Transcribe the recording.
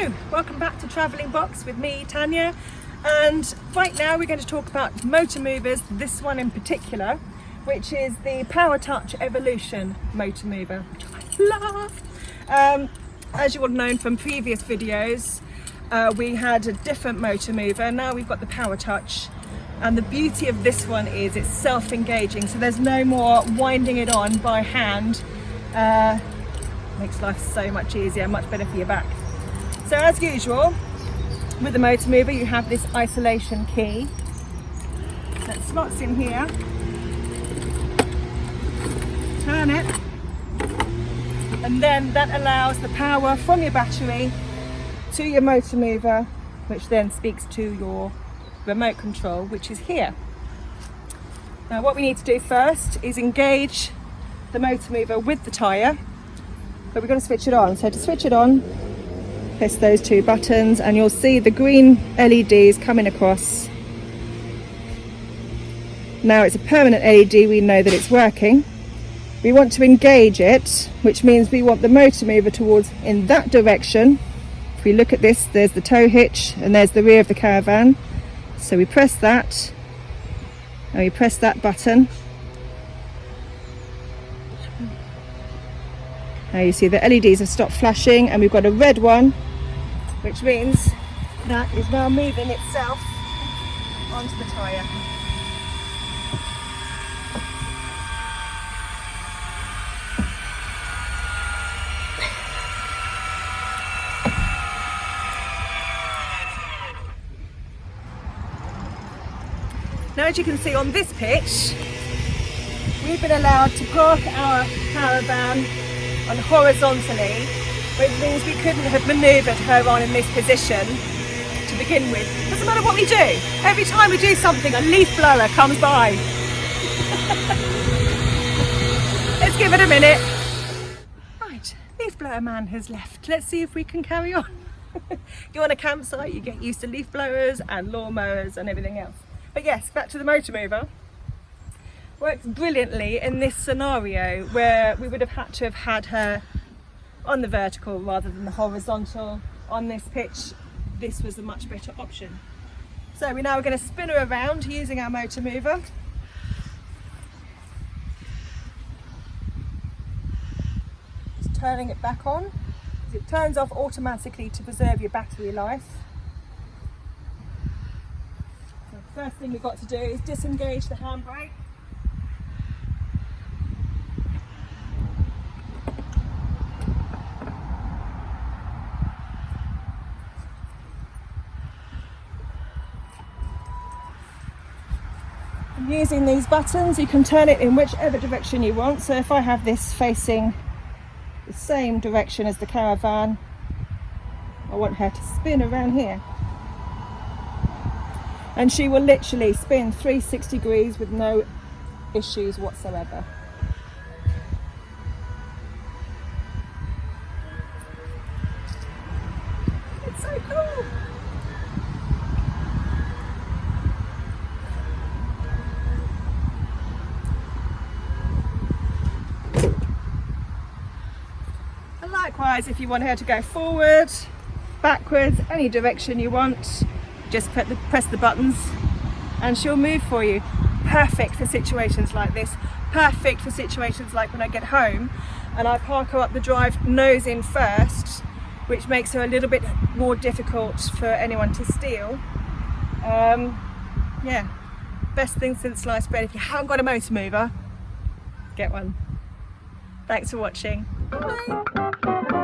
Hello, welcome back to Travelling Box with me, Tanya, and right now we're going to talk about motor movers, this one in particular, which is the Powertouch Evolution Motor Mover, which I love. As you would have known from previous videos, we had a different motor mover. Now we've got the Powertouch, and the beauty of this one is it's self-engaging, so there's no more winding it on by hand. Makes life so much easier, much better for your back. So as usual with the motor mover, you have this isolation key that slots in here. Turn it, and then that allows the power from your battery to your motor mover, which then speaks to your remote control, which is here. Now what we need to do first is engage the motor mover with the tyre, but we're going to switch it on. So to switch it on, press those two buttons and you'll see the green LEDs coming across. Now it's a permanent LED, we know that it's working. We want to engage it, which means we want the motor mover towards in that direction. If we look at this, there's the tow hitch and there's the rear of the caravan. So we press that and we press that button. Now you see the LEDs have stopped flashing and we've got a red one, which means that is now moving itself onto the tyre. Now as you can see on this pitch, we've been allowed to park our caravan on horizontally, which means we couldn't have manoeuvred her on in this position to begin with. Doesn't matter what we do, every time we do something a leaf blower comes by. Let's give it a minute. Right, leaf blower man has left. Let's see if we can carry on. You're on a campsite, you get used to leaf blowers and lawnmowers and everything else. But yes, back to the motor mover. Works brilliantly in this scenario where we would have had to have had her on the vertical rather than the horizontal. On this pitch, this was a much better option. So we're now going to spin her around using our motor mover. Just turning it back on. It turns off automatically to preserve your battery life. So the first thing we've got to do is disengage the handbrake. Using these buttons, you can turn it in whichever direction you want. So if I have this facing the same direction as the caravan, I want her to spin around here. And she will literally spin 360 degrees with no issues whatsoever. It's so cool! Likewise, if you want her to go forward, backwards, any direction you want, just press the buttons and she'll move for you. Perfect for situations like this. Perfect for situations like when I get home and I park her up the drive nose in first, which makes her a little bit more difficult for anyone to steal. Yeah, best thing since sliced bread. If you haven't got a motor mover, get one. Thanks for watching. Bye.